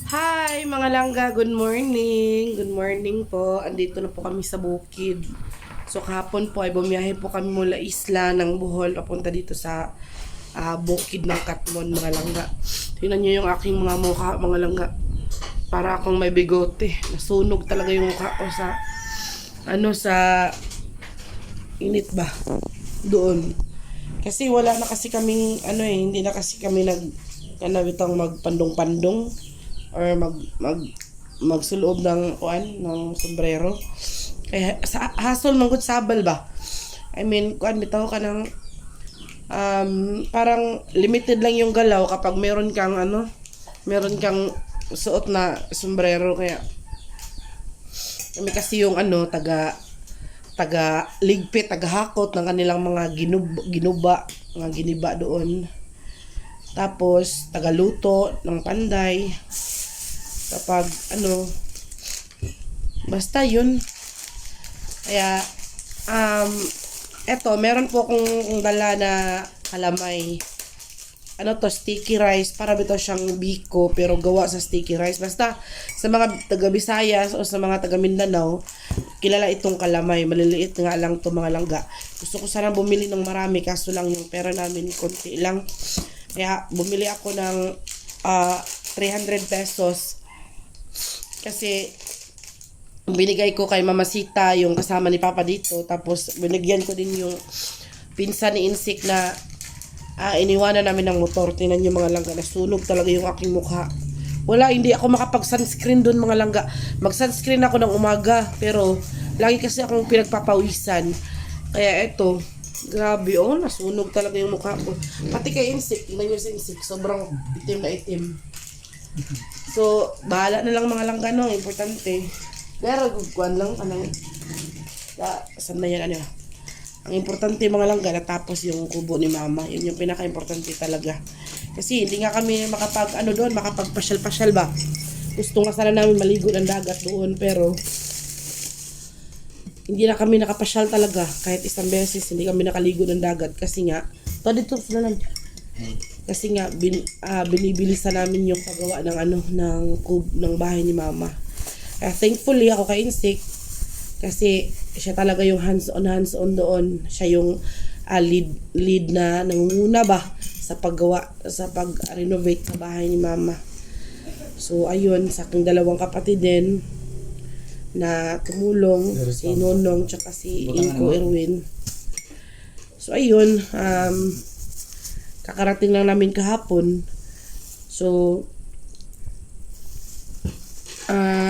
Hi mga langga, good morning. Good morning po. Andito na po kami sa bukid. So kahapon po ay bumiyahe po kami mula isla ng Bohol papunta dito sa bukid ng Katmon mga langga. Tingnan niyo yung aking mga mukha mga langga. Para akong may bigote. Nasunog talaga yung mukha ko sa sa init ba doon. Kasi wala na kasi kaming hindi na kasi kami bitang magpandong-pandong or magsuloob ng ng sombrero. Kaya sa hasol manggod sabal ba. I mean, bitaw ka ng parang limited lang yung galaw kapag meron kang suot na sombrero. Kaya kami kasi yung taga ligpit, taga hakot ng kanilang mga giniba doon. Tapos taga luto ng panday. Kapag basta yun. Kaya eto meron po akong dala na kalamay. Sticky rice, para bitaw siyang biko pero gawa sa sticky rice. Basta sa mga taga Visayas o sa mga taga Mindanao, kilala itong kalamay. Maliliit nga lang to mga langga. Gusto ko sana bumili ng marami, kaso lang yung pera namin konti lang. Kaya bumili ako ng 300 pesos. Kasi binigay ko kay Mama Sita yung kasama ni Papa dito. Tapos binigyan ko din yung pinsan ni Insik na iniwanan namin ng motor. Tingnan nyo mga langga, nasunog talaga yung aking mukha. Hindi ako makapag-sunscreen doon mga langga. Mag-sunscreen ako ng umaga, pero lagi kasi akong pinagpapawisan. Kaya eto, grabe nasunog talaga yung mukha ko. Pati kay Insik, tingnan nyo si Insik, sobrang itim na itim. So, bahala na lang mga langga, importante. Pero kuan lang saan na yan ang importante mga langga, natapos yung kubo ni Mama. Yun yung pinaka-importante talaga. Kasi hindi nga kami makapagpasyal-pasyal ba. Gusto nga sana namin maligo ng dagat doon, pero hindi na kami nakapasyal talaga. Kahit isang beses, hindi kami nakaligo ng dagat. Kasi nga, kasi nga, binibilisan namin yung paggawa ng bahay ni Mama. Kaya thankfully ako kay Insik, kasi siya talaga yung hands-on doon. Siya yung lead na nangunguna ba sa pag-renovate sa bahay ni Mama. So ayun, sa aking dalawang kapatid din na tumulong, si Nonong tsaka si Inko Erwin. So ayun, kakarating lang namin kahapon. So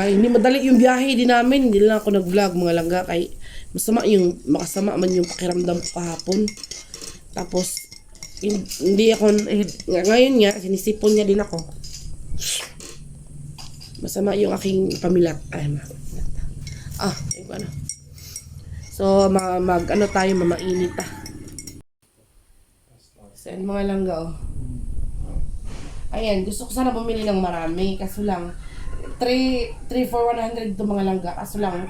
hindi madali yung biyahe din namin. Hindi lang ako nag-vlog mga langga, kay makasama man yung pakiramdam ko kahapon. Tapos hindi ako ngayon nga sinisipon niya din ako. Masama yung aking pamilat. So tayo, mamainit Saan mga langga Ayan, gusto ko sana bumili ng marami, kaso lang 3 for 100 to mga langga. Kaso lang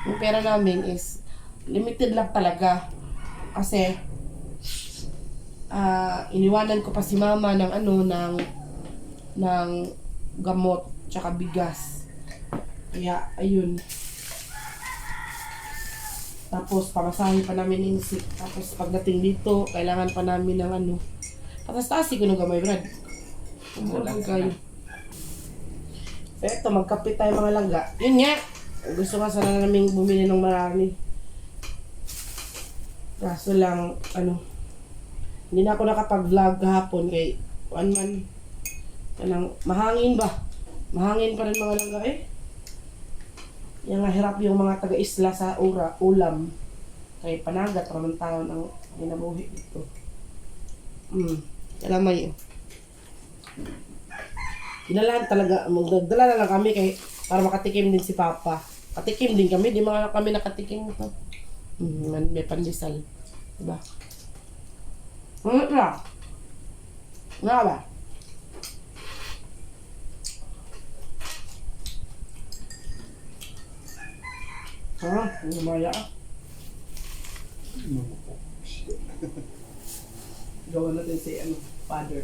yung pera namin is limited lang talaga. Kasi iniwanan ko pa si Mama ng ng gamot tsaka bigas. Kaya ayun. Tapos pamasahe pa namin Insik. Tapos pagdating dito, kailangan pa namin ng patas-tasi ko ng gamay, Brad. Kayo. Eto, magkape tayo mga langga. Yun nga, gusto nga sana namin bumili ng marami. Kaso lang, hindi na ako nakapag-vlog kahapon kay mahangin ba? Mahangin pa rin mga langga Yung hirap yung mga taga-isla sa ulam. Kay panagat pa ng tao ng ginabuhi dito. Alamay Dinalahan talaga, magdala na lang kami para makatikim din si Papa. Katikim din kami, di mga kami nakatikim ito. May pandesal. Diba? Nga ba? Lumaya Gawa natin si father.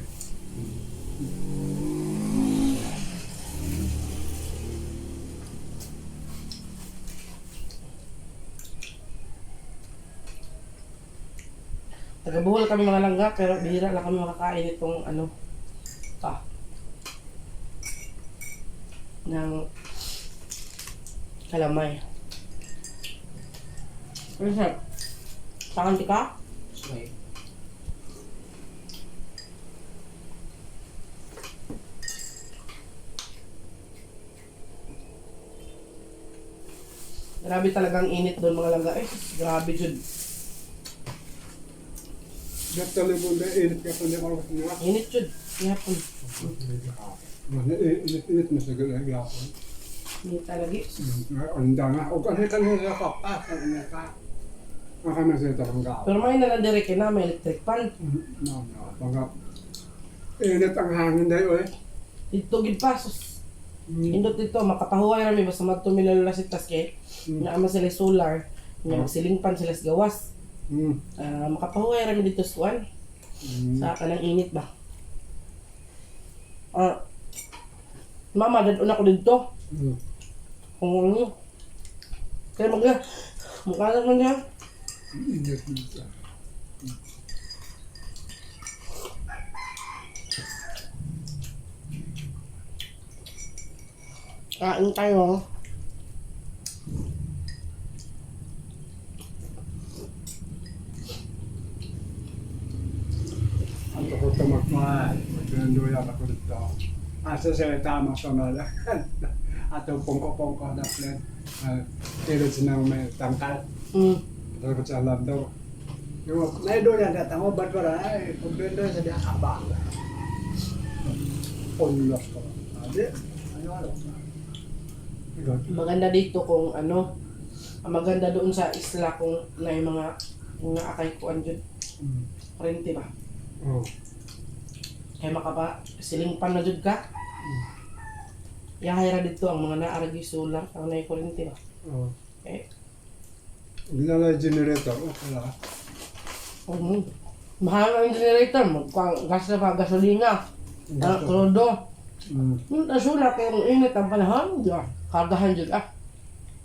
Taga-Bohol kami mga langga, pero bihira lang kami makakain itong ano, ng kalamay. Ano siya? Tangan ka? Okay. Grabe talagang init doon mga langga. Grabe jud. Nagtali mo na init ka pa niya ako niya. Init jud. Yapon. Init mo sa gagawin. Init talaga. Ang danga. O kasi kanina ka pa. Kanina ka. Maka na siya tarang gawin. Pero may nalandiri na may electric fan. No. Pagka init ang hangin dahil eh. Dito gid pa. Indot dito, makapahuway rami basta magtumilala si taske. Naama sila solar. Nga silingpan sila sa gawas. Makapahuway rami dito sa kuwan. Sa kanang init ba? Mama, dadun ako dito. Kung ano. Kaya mukha naman niya. Init dito. Kain tayo. Ang ako tumakman. Magdanduyan ako dito. Asa siya tama sa nala. Ato pongko-pongko na plan. Kilit sinang may tangkal. Pero sa alam daw. Yung naidoyan na tango ba't wala ay pagdandoy sa diya abang. Ponlos ko. Adi, ano. Maganda dito kung ano. Maganda doon sa isla kung na yung mga akay kuan dyan. Parente ba? Oh. Kaya makapa silingpan na dyan ka. Yahira dito ang mga naaragi solar. Ang na yung parente ba? Oh. Eh. Ginala generator. Okay lang. Mahal ang generator. Gas na pa, gasolina. Crudo. Solar kayo ang init ang panahon. Kargahan dyan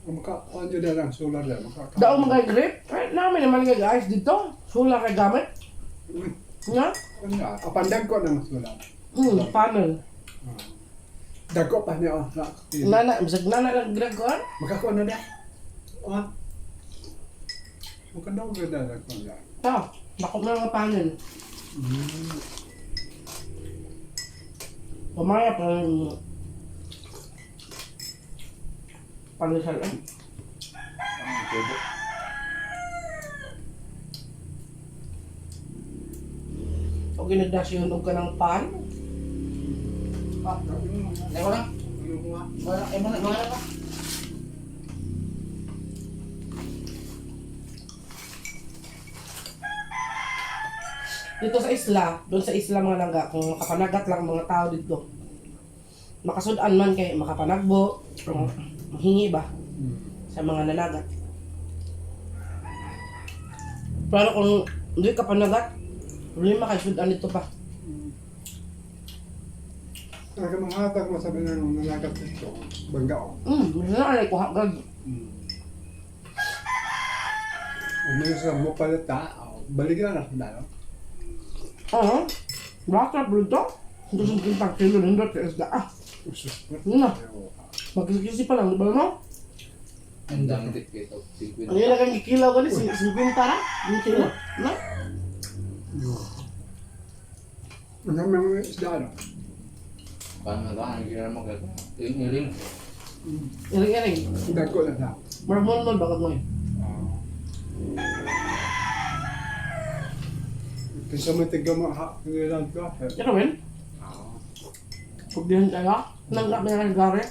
Maka-on dyan na lang solar dyan. Daw mga grip. Kahit namin naman nga guys dito. Solar kay gamit. Nga? Apandag ko ng solar. Panel. Dago pa niya. Nana, bisag nana lang ginagawa. Makakuha na niya. On. Maka daw ganda lang ko niya. Bakit na nga panel. Pamaya pa panisal eh. O ginagdasyon og ka ng pan. Lego na. Wala kayo mo na ka. Dito sa isla, doon sa isla mga langga, kung makapanagat lang mga tao dito, makasudan man kay makapanagbo, hingi ba sa mga nanagat. Pero kung hindi ka panagat, problema kay sudan dito pa. Talaga mga hatag mo sabi na nung nalagat dito. Bangga o. May nalay ko hagad. Umayos lang mo palita. Balikan na sa dalo. Oo. Basta dito. Ito sa kintang kilo nindot sa isda. Usus. Yun na. Magkisi pa lang, di ba no? Ang dami dito. Ang ilang kikilaw ko ni, 50 ra? Yung kilo? No? Ang dami mga isda no? Paano ba? Ang gina mo gagawin? Iring. Iring-iring. Dago na na. Marmol-mol bakit mo eh. Kaysa may tiga mga nilang ka. Ito ben? Pagdihan tayo, nanggap na yung gari.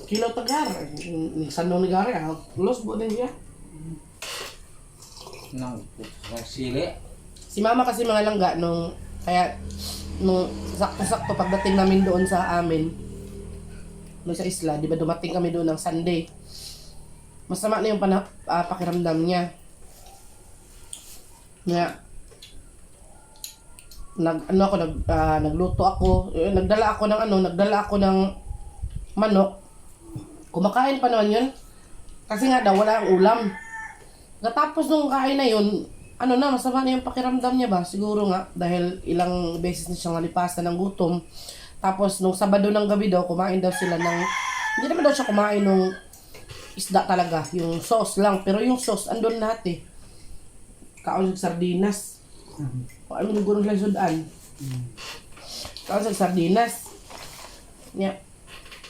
Kilo tagar. Sandong ni gari, los po din siya. Nang sili. Si mama kasi mga langga nung, kaya, nung sakto-sakto pagdating namin doon sa amin, doon sa isla, di ba dumating kami doon ng Sunday. Masama na yung pakiramdam niya. Nagluto ako, nagdala ako ng manok. Kumakain pa naman yun. Kasi nga daw wala ang ulam. Katapos nung kain na yun, ano na, masama na yung pakiramdam niya ba? Siguro nga, dahil ilang beses na siyang nalipasan ng gutom. Tapos, nung Sabado ng gabi daw, kumain daw sila ng, hindi naman daw siya kumain nung isda talaga, yung sauce lang. Pero yung sauce, andun lahat eh. Kaon sa sardinas. Ano yung gulong lang sudan? Kaon sa sardinas. Nya,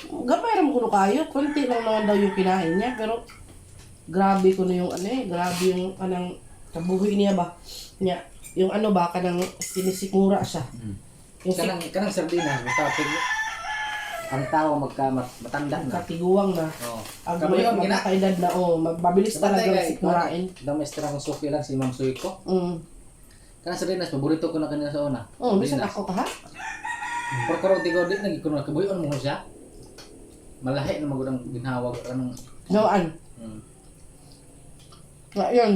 gabay naman ko kayo. Konti lang naman daw yung kinain niya, pero grabe ko na yung ano eh, grabe yung anang kabuhi niya ba? Nya, yung ano ba, kanang sinisikmura siya. Yung Kanang sardinas, matapin ang tao matanda na. katiguang na. Oo. Ang Kamo yun, gina. magkakaedad na, mabilis talaga sikmurain. Damestra kong suki lang si Ma'am Suiko. Kanang sardinas, paborito ko na kanina sa una. Bisan ako ka ha? Pero karong tigaw di nagi kuno kabuyon mo siya. Malahi na magudang ginhawag anong Gawaan. Ngayon,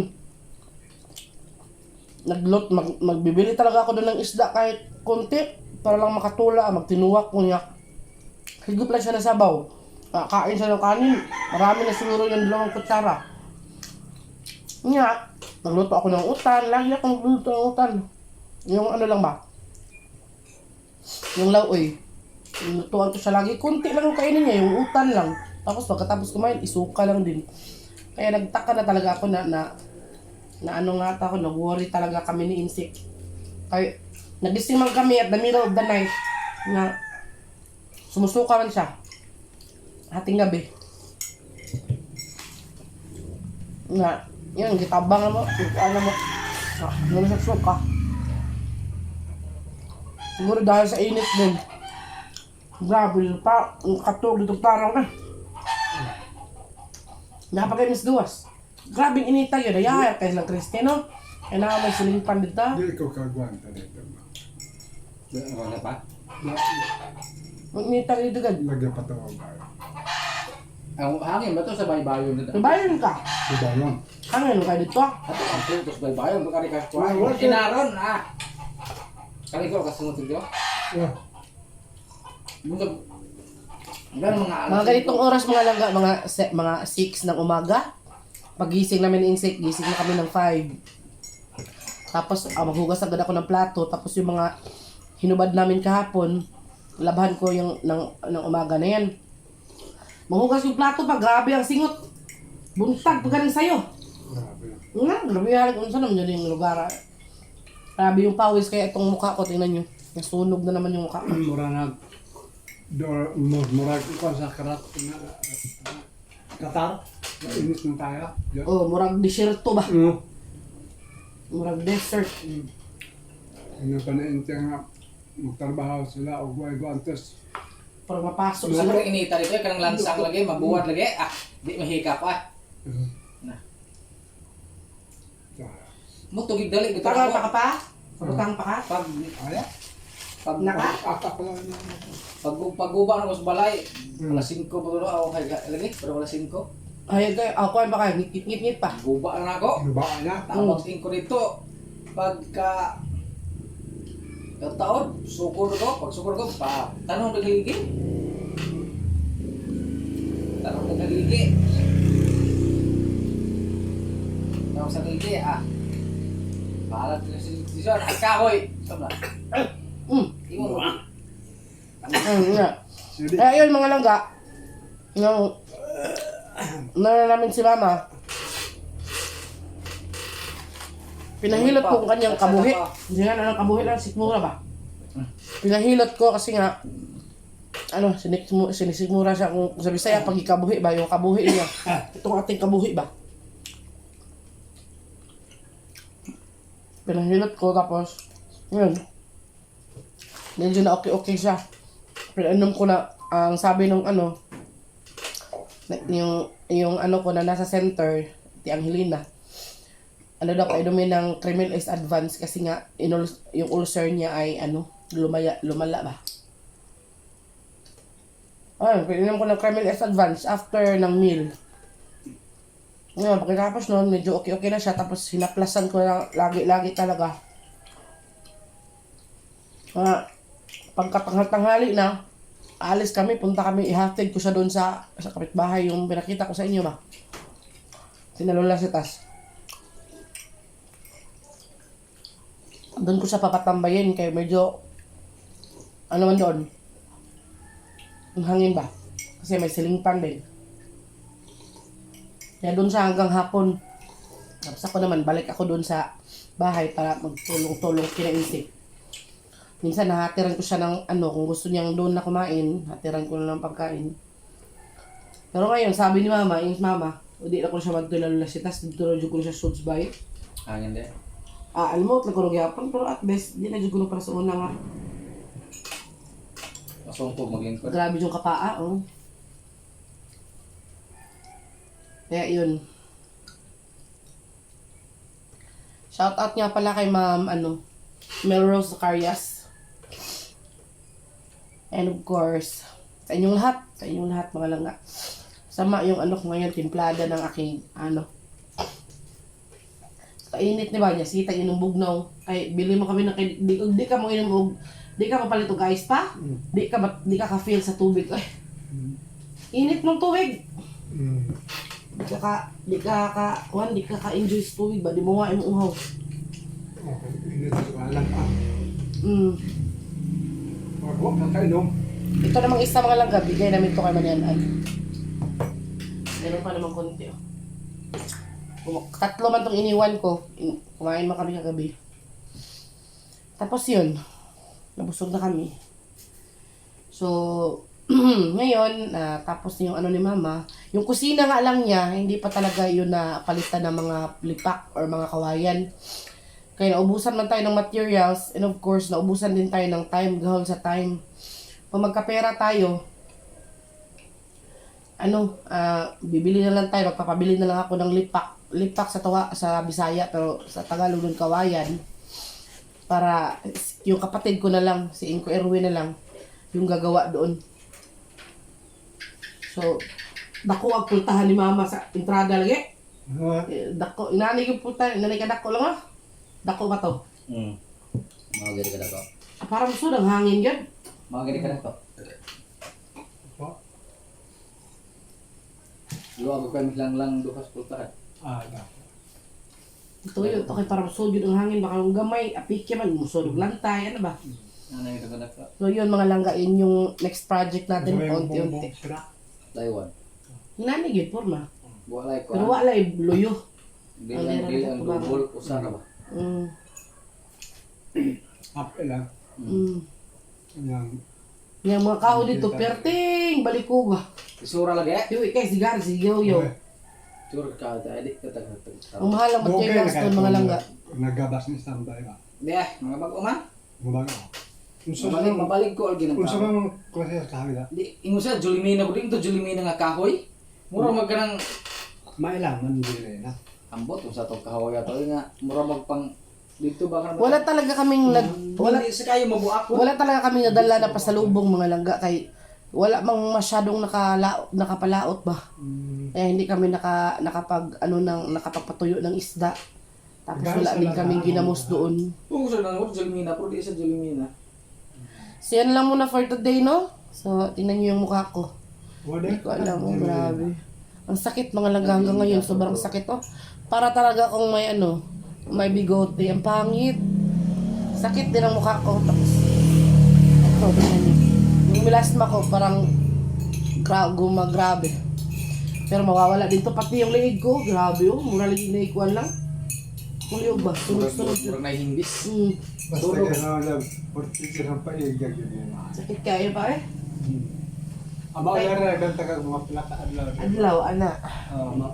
magbibili talaga ako doon ng isda kahit konti para lang makatula, magtinuwak ko niya. Higop lang siya na sabaw. Kain siya ng kanin. Marami na siguro yung 2 kutsara. Nga, nagluto ako ng utan. Lagi ako nagluto ng utan. Yung ano lang ba? Yung lauoy. Lutuan ko siya lagi. Kunti lang yung kainin niya, yung utan lang. Tapos pagkatapos kumain, isuka lang din. Kaya nagtaka na talaga ako na ano nga ako, nag-worry talaga kami ni Insik. Kaya nagising man kami at the middle of the night na sumusuka man siya. Hating gabi. Nga, yun, gitabang mo, alam mo, nalusok ka. Siguro dahil sa init din. Grabe, pa, katog dito tarang na. Napakainis duwas. Grabing inita yun, ayayar kayo ng Kristiyano. Kaya na may silimpan dito. Di ko kagwanta dito. Wala pa? Inita kayo dito. Lagyan pa ito ang bayo. Ang hangin ba to sa baybayon dito? Bayan ka. Diba yun? Hangin kayo dito. Ato ang putos baybayon bakari ka Wala, kuha. wala. Kinaron Kali ko kasunod dito. Yeah. Bundog. Ganun mga Mga ganitong oras mga langga, mga 6 ng umaga. Pagising namin ng Insik, gising na kami ng 5. Tapos maghugas agad ako ng plato. Tapos yung mga hinubad namin kahapon, labahan ko yung ng umaga na yan. Maghugas yung plato pa, grabe ang singot. Buntag, pagaling sa'yo. Grabe. Grabe halag unsa naman dyan yung lugar. Grabe yung pawis, kaya itong mukha ko, tingnan nyo. Nasunog na naman yung mukha ko. Mura na murag ko sa karat na Qatar. Inis ng kaya. Yun. Oh, murag desierto ba? Mm. Murag desert. Ano pa na nga magtrabaho sila o buhay guantes. Para mapasok Sa sila. kang inita dito, kanang lansang lagi, mabuwad lagi. Di mahika pa. Na. Mo tugig dali gito Tagal ako. pa ka pa? Pagutang pa ka? Pag Aya? Naka? Atak lang niya. pagguba na ko sa balay, wala 5 pa guro ako kay lagi, pero wala 5. Ay, ako pa ka, ngit-ngit pa. Guba na ako. Ano ba niya? Tapos ko dito pagka taon, sukor ko, pag sukor ko pa tanong nagiging. Tanong nagiging. Tanong sa gigi bahala ko si John, kahoy. Sabla. Imo mo. Nga. Sige. Eh, yun mga langga. Nung namin si mama, pinahilot ko ang kanyang kabuhi. Hindi nga na kabuhi lang, sikmura ba? Pinahilot ko kasi nga, sinisikmura siya kung sa Bisaya pag ikabuhi ba, yung kabuhi niya. Itong ating kabuhi ba? Pinahilot ko tapos, yun. Medyo na okay siya. Pinainom ko na, ang sabi nung yung ano ko na nasa center, ti Angelina, daw painumin ng Cremil S Advance kasi nga yung ulcer niya ay lumala ba? Pinainom ko ng Cremil S Advance after ng meal. Ngayon, pagkatapos nun, medyo okay na siya. Tapos hinaplasan ko na lagi talaga. Pagkatanghali na, alis kami, punta kami, ihatid ko siya doon sa kapitbahay, yung pinakita ko sa inyo ba? Sinalola si Tas. Doon ko siya papatambayin kaya medyo ano man doon. Ang hangin ba? Kasi may ceiling fan din. Kaya doon siya hanggang hapon. Tapos ako naman, balik ako doon sa bahay para magtulong-tulong kinaisip. Minsan nahatiran ko siya ng kung gusto niyang doon na kumain, hatiran ko na ng pagkain. Pero ngayon, sabi ni mama, hindi na ko siya magtulala siya, tapos dito ko siya shoots by. Hangin din. Alam mo, nagkurog yapon, pero at best, di na ko para sa una nga. Masumpog maglingkod. Grabe yung kapaa, oh. Kaya yun. Shout out nga pala kay Ma'am, Melrose Zacarias. And of course, sa inyong lahat, mga langga. Sama yung ko ngayon, timplada ng aking, kainit ni ba niya, sita yun ng bugnaw. Ay, bili mo kami ng, di ka mo inom, di ka mapalit og ice pa? Di ka ka-feel sa tubig. Ay, init ng tubig. Di ka ka-enjoy sa tubig ba? Di mo nga imong uhaw. Okay, init ko alam pa. Huwag kakainom. Ito namang isa mga langga, bigay namin to kay Manyanay. Meron pa namang konti, oh. Tatlo man tong iniwan ko. Kumain man kami kagabi. Tapos yun, nabusog na kami. So, ngayon, tapos yung ni mama, yung kusina nga lang niya, hindi pa talaga yun na palitan ng mga lipak or mga kawayan. Kaya naubusan man tayo ng materials, and of course, naubusan din tayo ng time, gahol sa time. Kung magkapera tayo, bibili na lang tayo, magpapabili na lang ako ng lipak sa Bisaya, pero sa Tagalog ng kawayan, para yung kapatid ko na lang, si Inko Erwin na lang, yung gagawa doon. So, dako ang pultahan ni mama sa entrada lagi. Dako, inani yung pultahan, inani ka dako lang Dako ba to? Mga gani ka na to. Parang gusto ng hangin yan. Mga gani ka na to. Luwag ko lang dukas pultahan. Ito yun, ito kay parang sudyo ng hangin, baka yung gamay, apike man, musulog lantay, ano ba? Ano yung ka na to? So yun mga langga, yun yung next project natin, unti-unti. Taiwan. Hinani yun, forma. Walay ko. Pero wala luyo. Bilang double usara ba? Up lang. Yang Yung mga kao dito, perting, baliko ba? Isura lagi eh? Yung ikay, sigar, sigaw-yaw. Siguro ka adik ka tag. Ang mahal ang materials doon mga langga. Nagabas ni standby ba? Di mga bago man. Mabago. Mabalik ko algin Kung ang sa tao. mga klase sa kabila. Di ingo sa Julimina ko din to Julimina nga kahoy. Mura magkanang Mailangan din na. ambot kung sa tong kahoy ato nga mura magpang dito ba ka Wala talaga kaming wala sa kayo mabuak ko. wala talaga kaming nadala na pasalubong mga langga kay wala mang masyadong nakapalaot ba. Kaya hindi kami nakapagpatuyo ng isda. Tapos wala din kaming ginamos doon. Kung sa nang Julimina pero di sa Julimina. So yan lang muna for today, no? So tingnan niyo yung mukha ko. Wala. Hindi ko alam, grabe. Ang sakit mga langga hanggang ngayon, sobrang sakit, oh. Para talaga akong may bigote, ang pangit. Sakit din ang mukha ko. Tapos, ito, tingnan niyo. Yung milasma ko, parang grabe. Pero mawawala dito, pati yung leeg ko, grabe oh. Mura lang yung leeg ko lang. Kuliyog ba? Sunod-sunod. Mura na hindis. Basta ka na portisir ang paigag yun. Sakit kayo pa eh. Maulera, ganta ka mga plata adlaw. Adlaw, ana.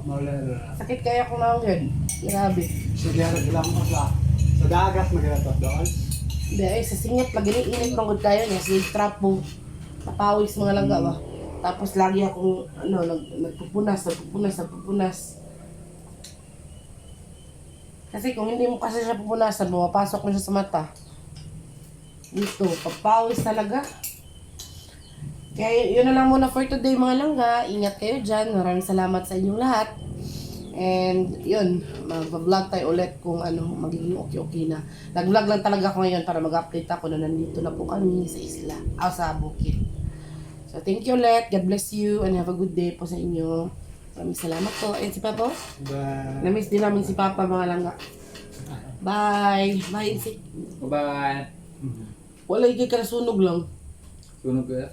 Maulera. Sakit kaya ko na yun. Grabe. Sige, lang mo sa dagat magalatot doon. Hindi ay, sa singit, lagi ni init pangod kayo niya. Sige, trap mo. Tapawis mga langga ba. Tapos lagi akong, nagpupunas. Kasi kung hindi mo kasi siya pupunasan, mapasok mo siya sa mata. Dito, papawis talaga. Kaya yun na lang muna for today mga langga. Ingat kayo dyan. Maraming salamat sa inyong lahat. And yun, mag-vlog tayo ulit kung magiging okay na. Nag-vlog lang talaga ako ngayon para mag-update ako na nandito na po kami sa isla. Sa bukid. So thank you ulit. God bless you and have a good day po sa inyo. Maraming salamat po. And si Papa? Bye. Na-miss din namin si Papa mga langga. Bye. Bye, Insik. Bye-bye. Wala, ikay ka sunog lang. Sunog ka.